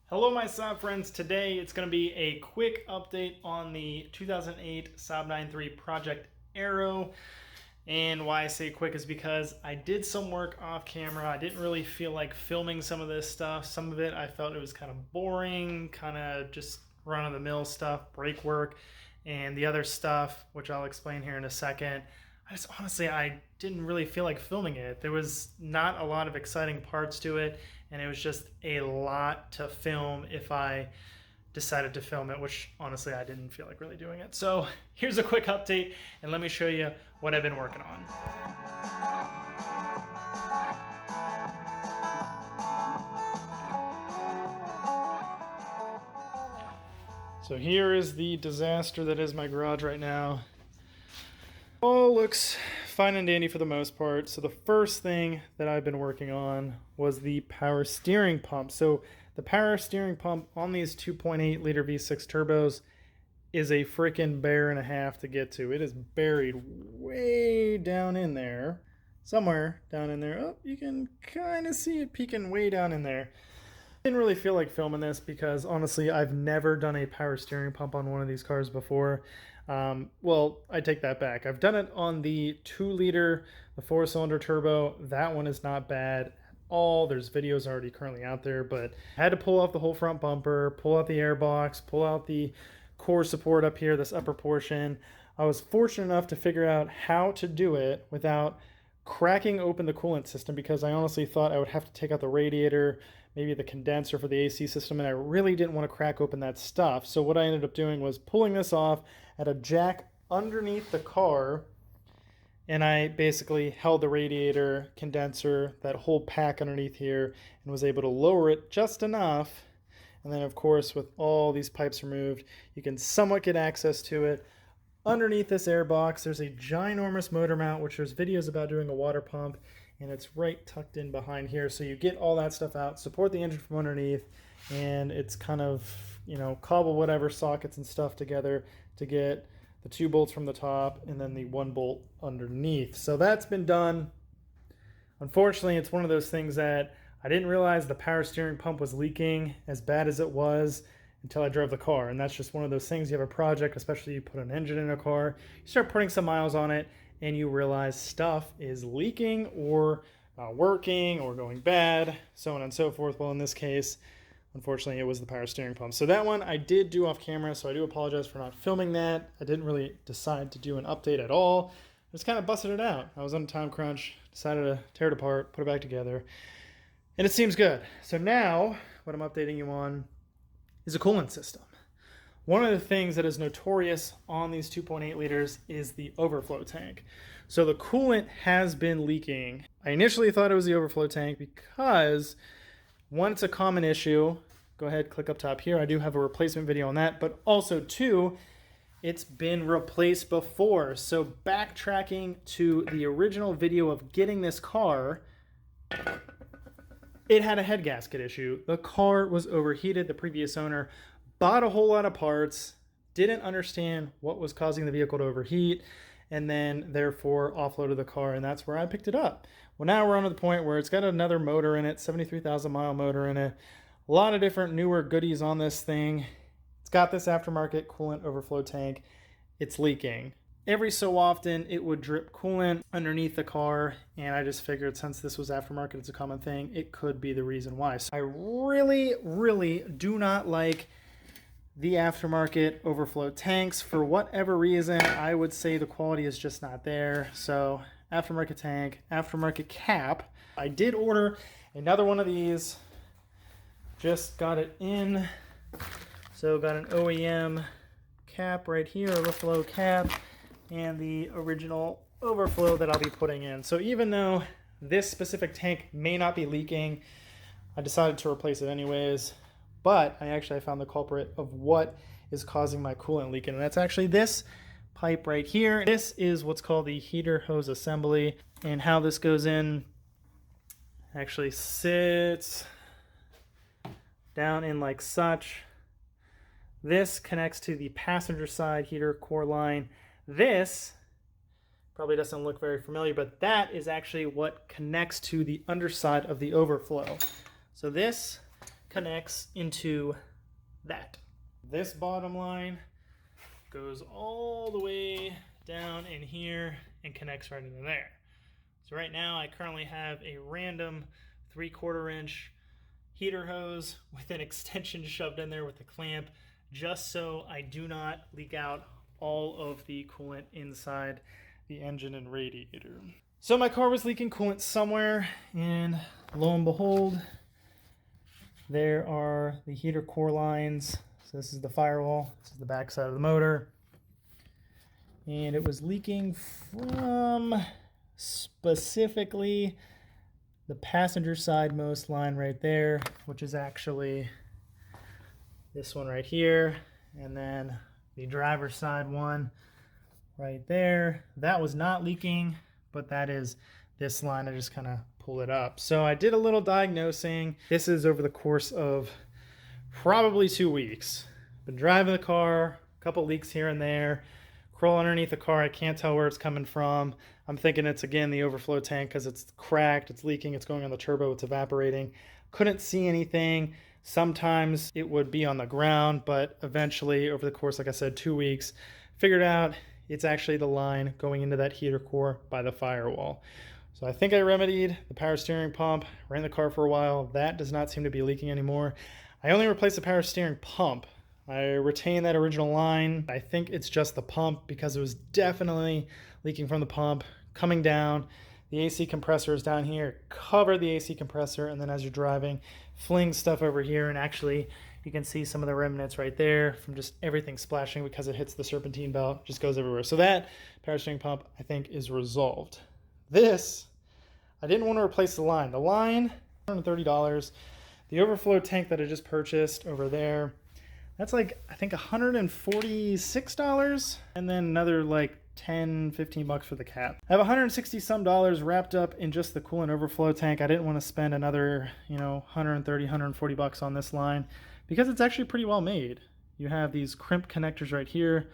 Hello my SAAB friends, today it's going to be a quick update on the 2008 SAAB 93 Project Aero. And why I say quick is because I did some work off camera. I didn't really feel like filming some of this stuff. Some of it I felt it was kind of boring, kind of just run-of-the-mill stuff, brake work. And the other stuff, which I'll explain here in a second, I didn't really feel like filming it. There was not a lot of exciting parts to it, and it was just a lot to film if I decided to film it, which honestly I didn't feel like really doing it. So here's a quick update, and let me show you what I've been working on. So here is the disaster that is my garage right now. All looks fine and dandy for the most part. So the first thing that I've been working on was the power steering pump. So the power steering pump on these 2.8 liter V6 turbos is a freaking bear and a half to get to. It is buried way down in there. Somewhere down in there. Oh, you can kind of see it peeking way down in there. Didn't really feel like filming this because honestly I've never done a power steering pump on one of these cars before. Well, I take that back. I've done it on the 2 liter, the 4-cylinder turbo. That one is not bad at all. There's videos already currently out there, but I had to pull off the whole front bumper, pull out the air box, pull out the core support up here, this upper portion. I was fortunate enough to figure out how to do it without cracking open the coolant system, because I honestly thought I would have to take out the radiator, maybe the condenser for the AC system, and I really didn't want to crack open that stuff. So what I ended up doing was pulling this off at a jack underneath the car, and I basically held the radiator, condenser, that whole pack underneath here, and was able to lower it just enough. And then of course with all these pipes removed, you can somewhat get access to it. Underneath this air box, there's a ginormous motor mount, which there's videos about doing a water pump, and it's right tucked in behind here. So you get all that stuff out, support the engine from underneath, and it's kind of, you know, cobble whatever sockets and stuff together to get the 2 bolts from the top and then the 1 bolt underneath. So that's been done. Unfortunately, it's one of those things that I didn't realize the power steering pump was leaking as bad as it was until I drove the car. And that's just one of those things. You have a project, especially you put an engine in a car, you start putting some miles on it, and you realize stuff is leaking or not working or going bad, so on and so forth. Well, in this case, unfortunately, it was the power steering pump. So that one I did do off camera, so I do apologize for not filming that. I didn't really decide to do an update at all. I just kind of busted it out. I was on a time crunch, decided to tear it apart, put it back together, and it seems good. So now, what I'm updating you on is a coolant system. One of the things that is notorious on these 2.8 liters is the overflow tank. So the coolant has been leaking. I initially thought it was the overflow tank because, one, it's a common issue. Go ahead, click up top here. I do have a replacement video on that, but also 2, it's been replaced before. So backtracking to the original video of getting this car, it had a head gasket issue. The car was overheated. The previous owner bought a whole lot of parts, didn't understand what was causing the vehicle to overheat, and then therefore offloaded the car, and that's where I picked it up. Well, now we're on to the point where it's got another motor in it, 73,000 mile motor in it, a lot of different newer goodies on this thing. It's got this aftermarket coolant overflow tank. It's leaking. Every so often it would drip coolant underneath the car, and I just figured since this was aftermarket, it's a common thing, it could be the reason why. So I really do not like the aftermarket overflow tanks. For whatever reason, I would say the quality is just not there. So aftermarket tank, aftermarket cap. I did order another one of these, just got it in. So got an OEM cap right here, overflow cap, and the original overflow that I'll be putting in. So even though this specific tank may not be leaking, I decided to replace it anyways. But I found the culprit of what is causing my coolant leaking, and that's actually this pipe right here. This is what's called the heater hose assembly, and how this goes in actually sits down in like such. This connects to the passenger side heater core line. This probably doesn't look very familiar, but that is actually what connects to the underside of the overflow. So this connects into that. This bottom line goes all the way down in here and connects right into there. So right now I currently have a random 3/4 inch heater hose with an extension shoved in there with a clamp, just so I do not leak out all of the coolant inside the engine and radiator. So my car was leaking coolant somewhere, and lo and behold, there are the heater core lines. So this is the firewall, this is the back side of the motor. And it was leaking from specifically the passenger side most line right there, which is actually this one right here, and then the driver's side one right there. That was not leaking, but that is this line. I just kind of pulled it up. So I did a little diagnosing. This is over the course of probably 2 weeks. Been driving the car, a couple leaks here and there. Crawl underneath the car, I can't tell where it's coming from. I'm thinking it's, again, the overflow tank because it's cracked, it's leaking, it's going on the turbo, it's evaporating. Couldn't see anything. Sometimes it would be on the ground, but eventually, over the course, like I said, 2 weeks, figured out it's actually the line going into that heater core by the firewall. So I think I remedied the power steering pump, ran the car for a while. That does not seem to be leaking anymore. I only replaced the power steering pump. I retained that original line. I think it's just the pump because it was definitely leaking from the pump, coming down. The AC compressor is down here. Cover the AC compressor, and then as you're driving, fling stuff over here, and actually you can see some of the remnants right there from just everything splashing because it hits the serpentine belt, just goes everywhere. So that power steering pump, I think, is resolved. This, I didn't want to replace the line. The line, $130. The overflow tank that I just purchased over there, that's like, I think, $146, and then another like 10, 15 bucks for the cap. I have $160 some wrapped up in just the coolant overflow tank. I didn't want to spend another, 130, 140 bucks on this line because it's actually pretty well made. You have these crimp connectors right here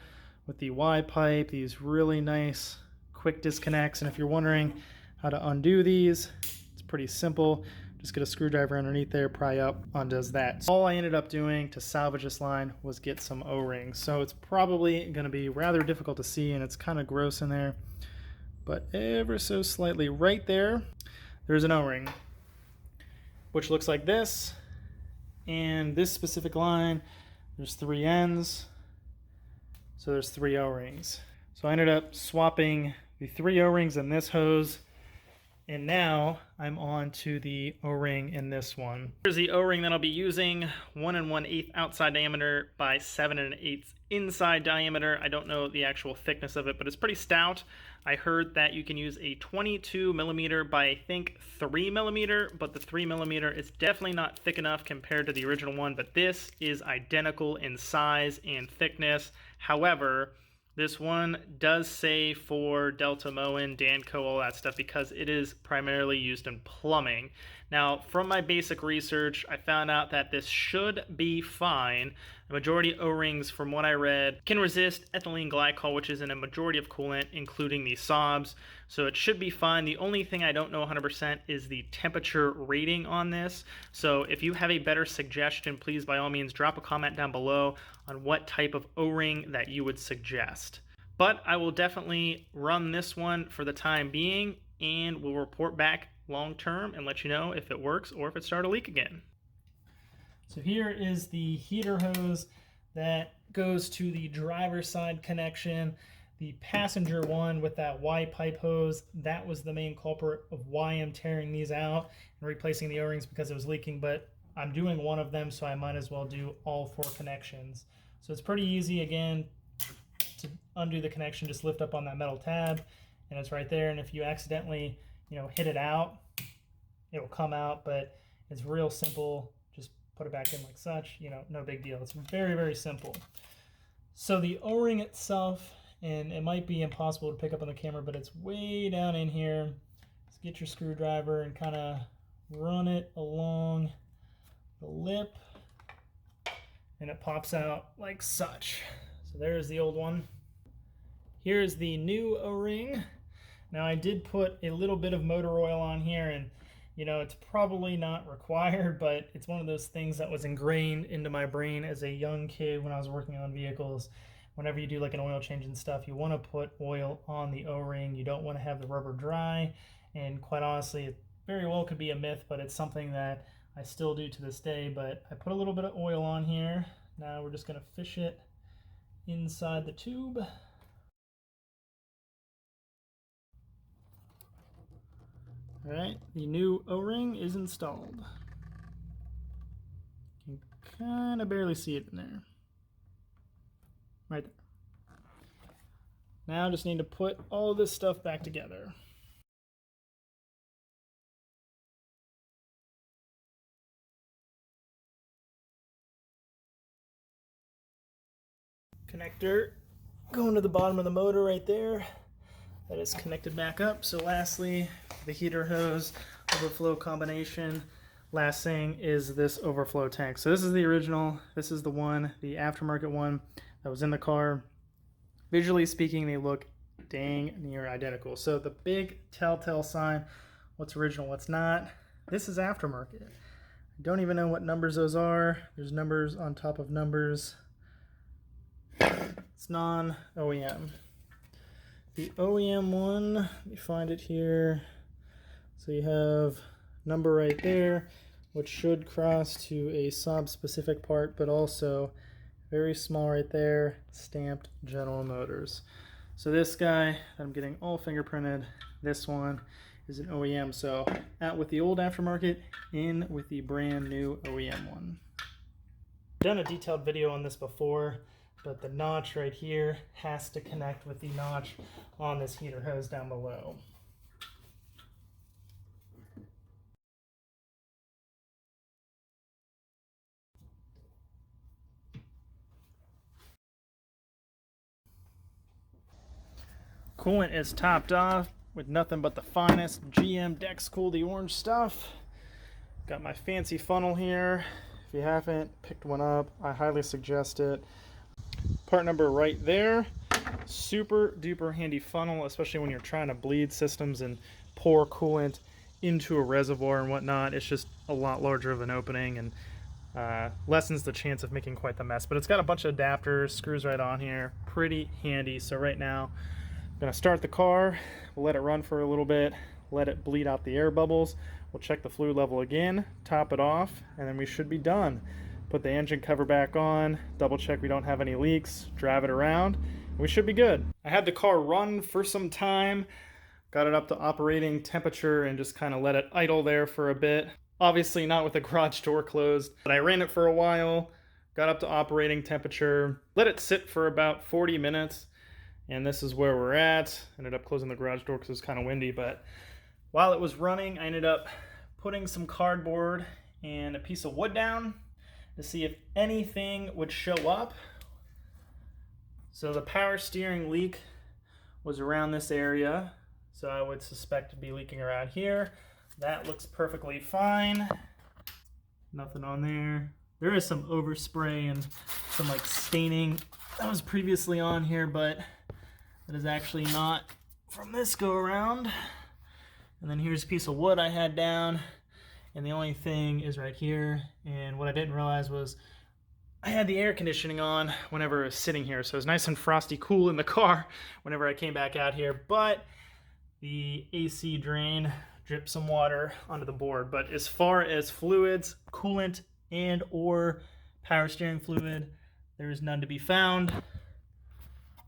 with the Y pipe, these really nice quick disconnects. And if you're wondering how to undo these, it's pretty simple. Just get a screwdriver underneath there, pry up, undoes that. All I ended up doing to salvage this line was get some O-rings. So it's probably going to be rather difficult to see, and it's kind of gross in there. But ever so slightly right there, there's an O-ring, which looks like this. And this specific line, there's 3 ends. So there's 3 O-rings. So I ended up swapping the 3 O-rings in this hose. And now I'm on to the O-ring in this one. Here's the O-ring that I'll be using, 1 1/8 outside diameter by 7 1/8 inside diameter. I don't know the actual thickness of it, but it's pretty stout. I heard that you can use a 22 millimeter by, I think, 3 millimeter, but the 3 millimeter is definitely not thick enough compared to the original one, but this is identical in size and thickness. However, this one does say for Delta Moen, Danco, all that stuff, because it is primarily used in plumbing. Now, from my basic research, I found out that this should be fine. The majority of O-rings, from what I read, can resist ethylene glycol, which is in a majority of coolant, including the SAABs. So it should be fine. The only thing I don't know 100% is the temperature rating on this. So if you have a better suggestion, please, by all means, drop a comment down below on what type of O-ring that you would suggest. But I will definitely run this one for the time being, and we'll report back long term and let you know if it works or if it started to leak again. So here is the heater hose that goes to the driver's side connection. The passenger one with that Y pipe hose, that was the main culprit of why I'm tearing these out and replacing the O-rings, because it was leaking, but I'm doing one of them, so I might as well do all 4 connections. So it's pretty easy, again, to undo the connection. Just lift up on that metal tab and it's right there. And if you accidentally, hit it out, it will come out, but it's real simple. Just put it back in like such, no big deal. It's very, very simple. So the O-ring itself, and it might be impossible to pick up on the camera, but it's way down in here. Just get your screwdriver and kind of run it along the lip, and it pops out like such. So there's the old one. Here's the new O-ring. Now I did put a little bit of motor oil on here, and You know, it's probably not required, but it's one of those things that was ingrained into my brain as a young kid when I was working on vehicles. Whenever you do like an oil change and stuff, you want to put oil on the O-ring. You don't want to have the rubber dry. And quite honestly, it very well could be a myth, but it's something that I still do to this day. But I put a little bit of oil on here. Now we're just going to fish it inside the tube. All right, the new O-ring is installed. You can kind of barely see it in there. Right there. Now I just need to put all this stuff back together. Connector going to the bottom of the motor right there. That is connected back up. So lastly, the heater hose overflow combination. Last thing is this overflow tank. So this is the original. This is the one, the aftermarket one that was in the car. Visually speaking, they look dang near identical. So the big telltale sign, what's original, what's not. This is aftermarket. I don't even know what numbers those are. There's numbers on top of numbers. It's non-OEM. The OEM one, let me find it here. So you have number right there, which should cross to a SAAB specific part, but also very small right there, stamped General Motors. So this guy that I'm getting all fingerprinted, this one is an OEM. So out with the old aftermarket, in with the brand new OEM one. I've done a detailed video on this before, but the notch right here has to connect with the notch on this heater hose down below. Coolant is topped off with nothing but the finest GM Dex Cool the Orange stuff. Got my fancy funnel here. If you haven't picked one up, I highly suggest it. Part number right there. Super duper handy funnel, especially when you're trying to bleed systems and pour coolant into a reservoir and whatnot. It's just a lot larger of an opening and lessens the chance of making quite the mess. But it's got a bunch of adapters, screws right on here. Pretty handy. So right now, I'm going to start the car. We'll let it run for a little bit, let it bleed out the air bubbles. We'll check the fluid level again, top it off, and then we should be done. Put the engine cover back on, double check we don't have any leaks, drive it around, and we should be good. I had the car run for some time, got it up to operating temperature and just kind of let it idle there for a bit. Obviously not with the garage door closed, but I ran it for a while, got up to operating temperature, let it sit for about 40 minutes, and this is where we're at. Ended up closing the garage door because it was kind of windy, but while it was running, I ended up putting some cardboard and a piece of wood down to see if anything would show up. So the power steering leak was around this area, so I would suspect to be leaking around here. That looks perfectly fine. Nothing on there. There is some overspray and some like staining that was previously on here, but that is actually not from this go around. And then here's a piece of wood I had down, and the only thing is right here. And what I didn't realize was I had the air conditioning on whenever I was sitting here, so it was nice and frosty cool in the car whenever I came back out here, but the AC drain dripped some water onto the board. But as far as fluids, coolant and or power steering fluid, there is none to be found.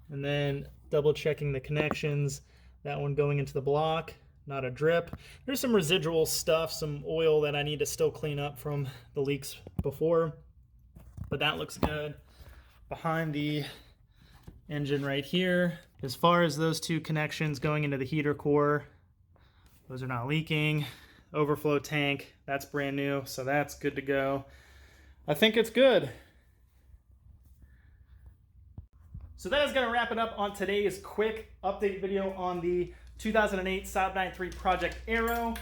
And then double checking the connections, that one going into the block, not a drip. There's some residual stuff, some oil that I need to still clean up from the leaks before, but that looks good. Behind the engine right here, as far as those two connections going into the heater core, those are not leaking. Overflow tank, that's brand new, so that's good to go. I think it's good. So that is going to wrap it up on today's quick update video on the 2008 SAAB 93 Project Aero.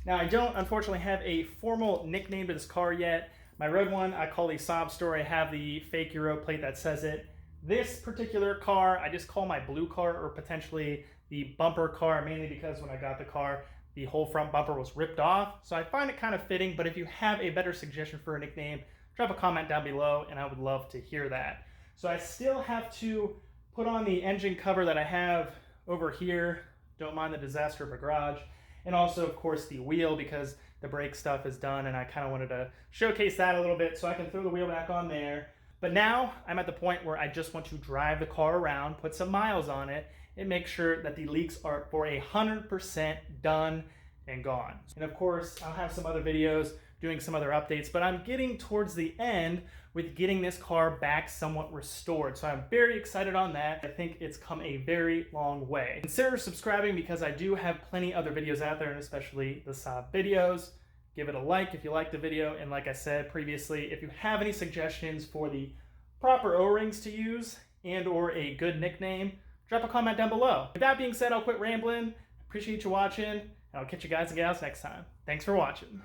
Now I don't unfortunately have a formal nickname to this car yet. My red one I call the SAAB Store. I have the fake Euro plate that says it. This particular car I just call my blue car, or potentially the bumper car, mainly because when I got the car the whole front bumper was ripped off. So I find it kind of fitting, but if you have a better suggestion for a nickname, drop a comment down below and I would love to hear that. So I still have to put on the engine cover that I have over here. Don't mind the disaster of a garage. And also, of course, the wheel, because the brake stuff is done and I kind of wanted to showcase that a little bit so I can throw the wheel back on there. But now I'm at the point where I just want to drive the car around, put some miles on it, and make sure that the leaks are for 100% done and gone. And of course, I'll have some other videos doing some other updates, but I'm getting towards the end with getting this car back somewhat restored. So I'm very excited on that. I think it's come a very long way. Consider subscribing because I do have plenty other videos out there, and especially the SAAB videos. Give it a like if you like the video. And like I said previously, if you have any suggestions for the proper O-rings to use and or a good nickname, drop a comment down below. With that being said, I'll quit rambling. Appreciate you watching, and I'll catch you guys and gals next time. Thanks for watching.